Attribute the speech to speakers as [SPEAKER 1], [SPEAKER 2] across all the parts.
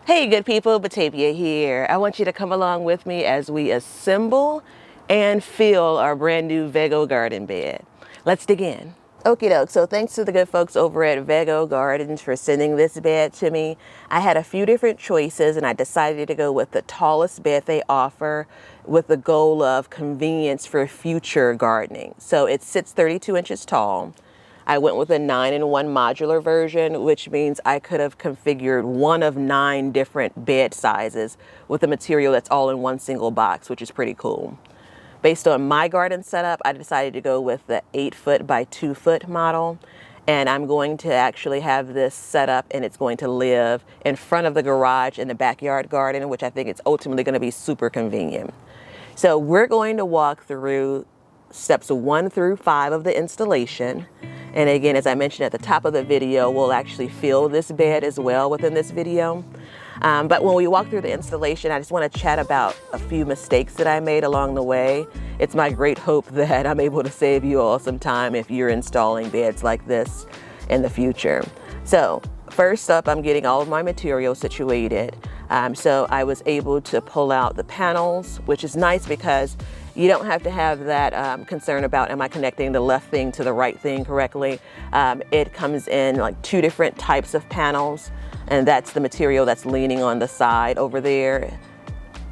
[SPEAKER 1] Hey good people, Batavia here. I want you to come along with me as we assemble and fill our brand new Vego Garden bed. Let's dig in. Okie doke, so thanks to the good folks over at Vego Gardens for sending this bed to me. I had a few different choices and I decided to go with the tallest bed they offer with the goal of convenience for future gardening. So it sits 32 inches tall. I went with a 9-in-1 modular version, which means I could have configured one of 9 different bed sizes with a material that's all in one single box, which is pretty cool. Based on my garden setup, I decided to go with the 8-foot by 2-foot model. And I'm going to actually have this set up and it's going to live in front of the garage in the backyard garden, which I think it's ultimately going to be super convenient. So we're going to walk through steps 1 through 5 of the installation. And again, as I mentioned at the top of the video, we'll actually fill this bed as well within this video. But when we walk through the installation, I just want to chat about a few mistakes that I made along the way. It's my great hope that I'm able to save you all some time if you're installing beds like this in the future. So first up, I'm getting all of my material situated. So I was able to pull out the panels, which is nice because you don't have to have that concern about, am I connecting the left thing to the right thing correctly? It comes in like 2 different types of panels, and that's the material that's leaning on the side over there.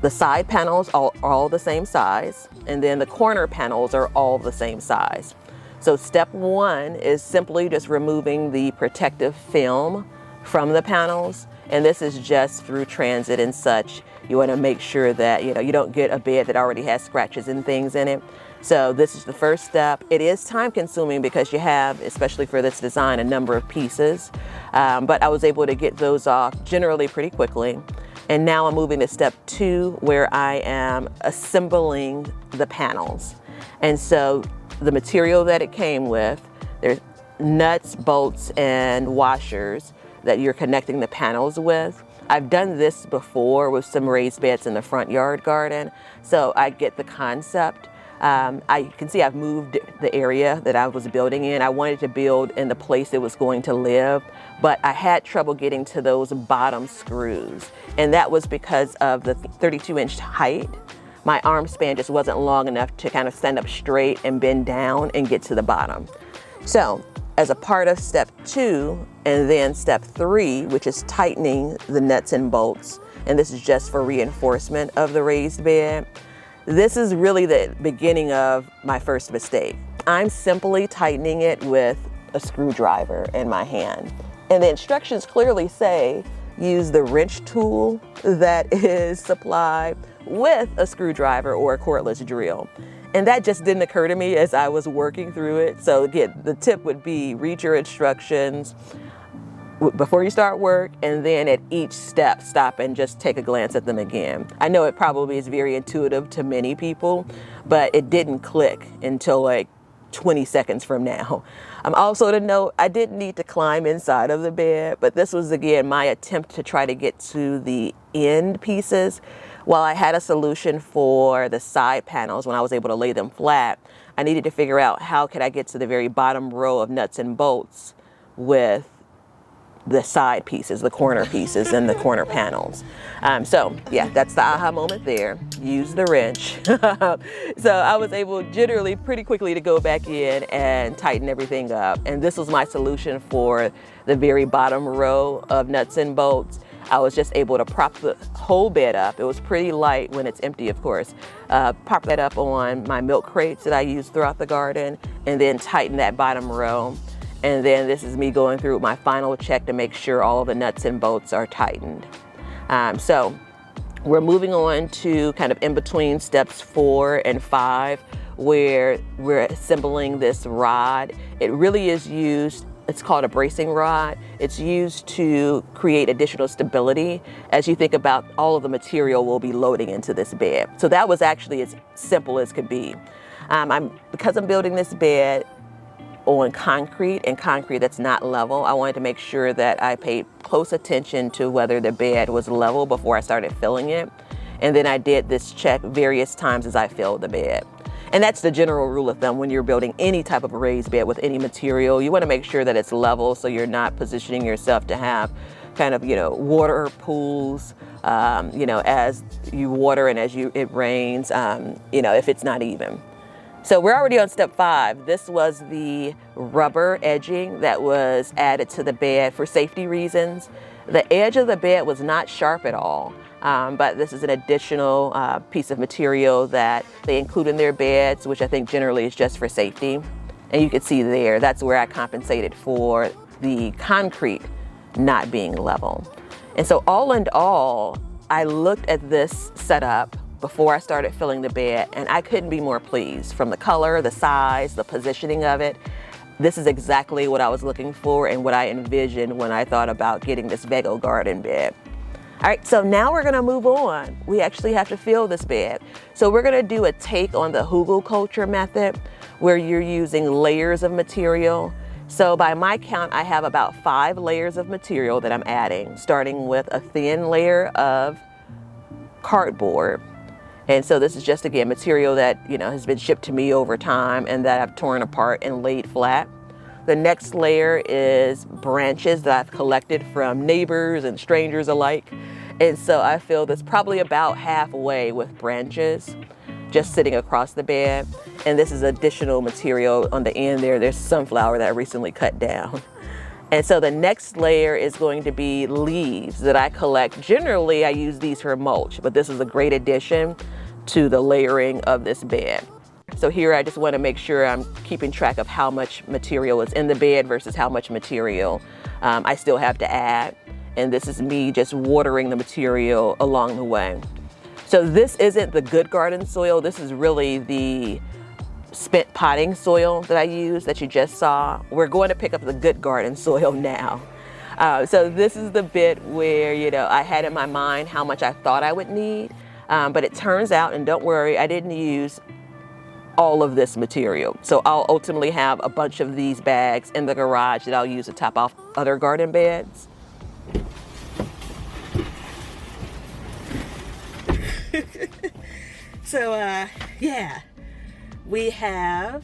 [SPEAKER 1] The side panels are all the same size, and then the corner panels are all the same size. So step 1 is simply just removing the protective film from the panels. And this is just through transit and such. You want to make sure that you don't get a bed that already has scratches and things in it. So this is the first step. It is time consuming because you have, especially for this design, a number of pieces. But I was able to get those off generally pretty quickly. And now I'm moving to step 2 where I am assembling the panels. And so the material that it came with, there's nuts, bolts, and washers that you're connecting the panels with. I've done this before with some raised beds in the front yard garden, so I get the concept. I can see I've moved the area that I was building in. I wanted to build in the place it was going to live, but I had trouble getting to those bottom screws. And that was because of the 32-inch height. My arm span just wasn't long enough to kind of stand up straight and bend down and get to the bottom. So as a part of step 2 and then step 3, which is tightening the nuts and bolts, and this is just for reinforcement of the raised bed, this is really the beginning of my first mistake. I'm simply tightening it with a screwdriver in my hand. And the instructions clearly say use the wrench tool that is supplied with a screwdriver or a cordless drill. And that just didn't occur to me as I was working through it. So again, the tip would be read your instructions before you start work, and then at each step, stop and just take a glance at them again. I know it probably is very intuitive to many people, but it didn't click until like 20 seconds from now. Also to note, I didn't need to climb inside of the bed, but this was again my attempt to try to get to the end pieces. While I had a solution for the side panels when I was able to lay them flat, I needed to figure out how could I get to the very bottom row of nuts and bolts with the side pieces, the corner pieces, and the corner panels. So yeah, that's the aha moment there. Use the wrench. So I was able generally pretty quickly to go back in and tighten everything up. And this was my solution for the very bottom row of nuts and bolts. I was just able to prop the whole bed up. It was pretty light when it's empty, of course. Prop that up on my milk crates that I use throughout the garden, and then tighten that bottom row. And then this is me going through my final check to make sure all of the nuts and bolts are tightened. So we're moving on to kind of in between steps 4 and 5, where we're assembling this rod. It really is used, it's called a bracing rod. It's used to create additional stability as you think about all of the material we'll be loading into this bed. So that was actually as simple as could be. Because I'm building this bed on concrete and concrete that's not level, I wanted to make sure that I paid close attention to whether the bed was level before I started filling it. And then I did this check various times as I filled the bed. And that's the general rule of thumb when you're building any type of raised bed with any material. You want to make sure that it's level so you're not positioning yourself to have kind of, water pools, as you water and as it rains, if it's not even. So we're already on step 5. This was the rubber edging that was added to the bed for safety reasons. The edge of the bed was not sharp at all, but this is an additional piece of material that they include in their beds, which I think generally is just for safety. And you can see there, that's where I compensated for the concrete not being level. And so all in all, I looked at this setup before I started filling the bed, and I couldn't be more pleased. From the color, the size, the positioning of it, this is exactly what I was looking for and what I envisioned when I thought about getting this Vego Garden bed. All right, so now we're gonna move on. We actually have to fill this bed. So we're gonna do a take on the Hugelkultur method, where you're using layers of material. So by my count, I have about 5 layers of material that I'm adding, starting with a thin layer of cardboard. And so this is just, again, material that, has been shipped to me over time and that I've torn apart and laid flat. The next layer is branches that I've collected from neighbors and strangers alike. And so I fill this probably about halfway with branches, just sitting across the bed. And this is additional material on the end there. There's sunflower that I recently cut down. And so the next layer is going to be leaves that I collect. Generally, I use these for mulch, but this is a great addition to the layering of this bed. So here I just want to make sure I'm keeping track of how much material is in the bed versus how much material I still have to add. And this is me just watering the material along the way. So this isn't the good garden soil. This is really the spent potting soil that I use that you just saw. We're going to pick up the good garden soil now. So this is the bit where, I had in my mind how much I thought I would need. But it turns out, and don't worry, I didn't use all of this material. So I'll ultimately have a bunch of these bags in the garage that I'll use to top off other garden beds. So, yeah, we have,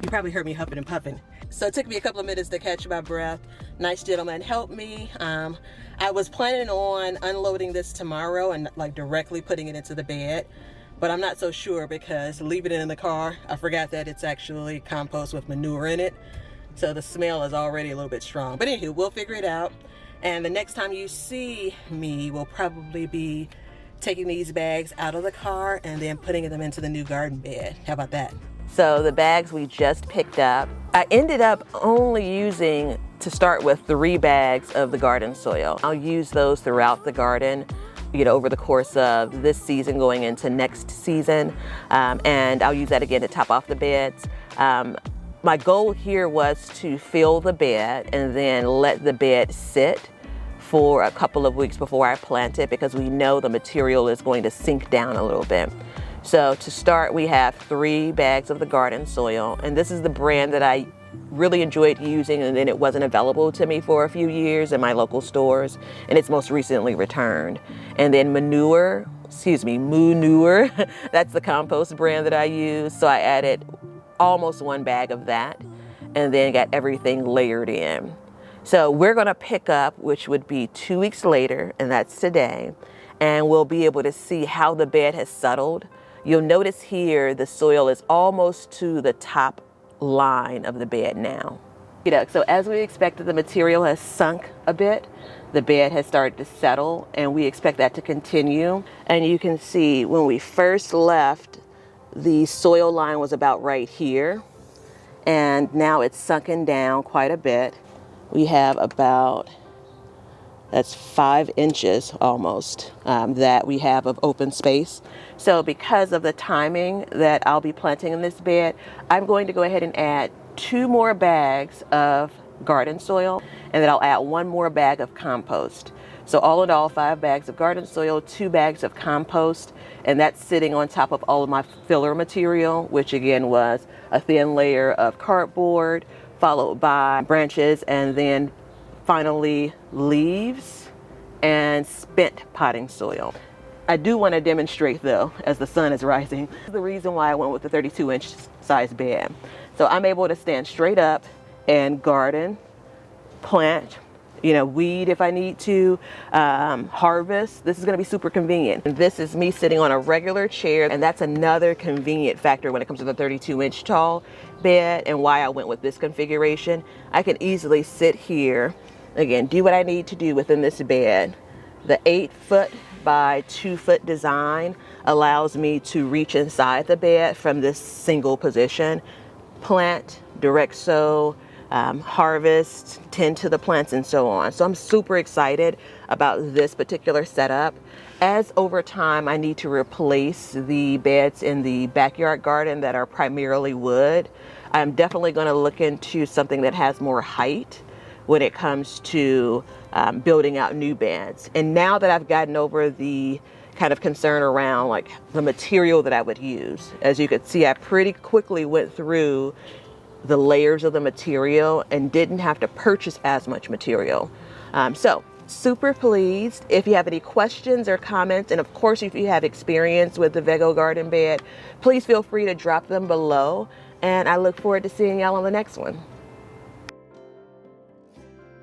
[SPEAKER 1] you probably heard me huffing and puffing. So it took me a couple of minutes to catch my breath. Nice gentleman helped me. I was planning on unloading this tomorrow and directly putting it into the bed, but I'm not so sure because leaving it in the car, I forgot that it's actually compost with manure in it. So the smell is already a little bit strong. But anywho, we'll figure it out. And the next time you see me, we'll probably be taking these bags out of the car and then putting them into the new garden bed. How about that? So the bags we just picked up, I ended up only using, to start with, 3 bags of the garden soil. I'll use those throughout the garden, over the course of this season going into next season. And I'll use that again to top off the beds. My goal here was to fill the bed and then let the bed sit for a couple of weeks before I plant it, because we know the material is going to sink down a little bit. So to start, we have 3 bags of the garden soil, and this is the brand that I really enjoyed using, and then it wasn't available to me for a few years in my local stores, and it's most recently returned. And then Manure, that's the compost brand that I use. So I added almost 1 bag of that, and then got everything layered in. So we're gonna pick up, which would be 2 weeks later, and that's today, and we'll be able to see how the bed has settled. You'll notice here the soil is almost to the top line of the bed now. So as we expected, the material has sunk a bit. The bed has started to settle, and we expect that to continue. And you can see when we first left, the soil line was about right here, and now it's sunken down quite a bit. We have about, that's 5 inches almost, that we have of open space. So because of the timing that I'll be planting in this bed, I'm going to go ahead and add 2 more bags of garden soil, and then I'll add 1 more bag of compost. So all in all, 5 bags of garden soil, 2 bags of compost, and that's sitting on top of all of my filler material, which again was a thin layer of cardboard, followed by branches, and then finally leaves and spent potting soil. I do want to demonstrate though, as the sun is rising, the reason why I went with the 32-inch size bed. So I'm able to stand straight up and garden, plant, weed if I need to, harvest. This is going to be super convenient. And this is me sitting on a regular chair, and that's another convenient factor when it comes to the 32-inch tall bed and why I went with this configuration. I can easily sit here, again, do what I need to do within this bed. The 8-foot by 2-foot design allows me to reach inside the bed from this single position, plant, direct sow, harvest, tend to the plants, and so on. So I'm super excited about this particular setup. As over time I need to replace the beds in the backyard garden that are primarily wood, I'm definitely going to look into something that has more height when it comes to building out new beds. And now that I've gotten over the kind of concern around like the material that I would use, as you could see, I pretty quickly went through the layers of the material and didn't have to purchase as much material. So super pleased. If you have any questions or comments, and of course if you have experience with the Vego Garden bed, please feel free to drop them below, and I look forward to seeing y'all on the next one.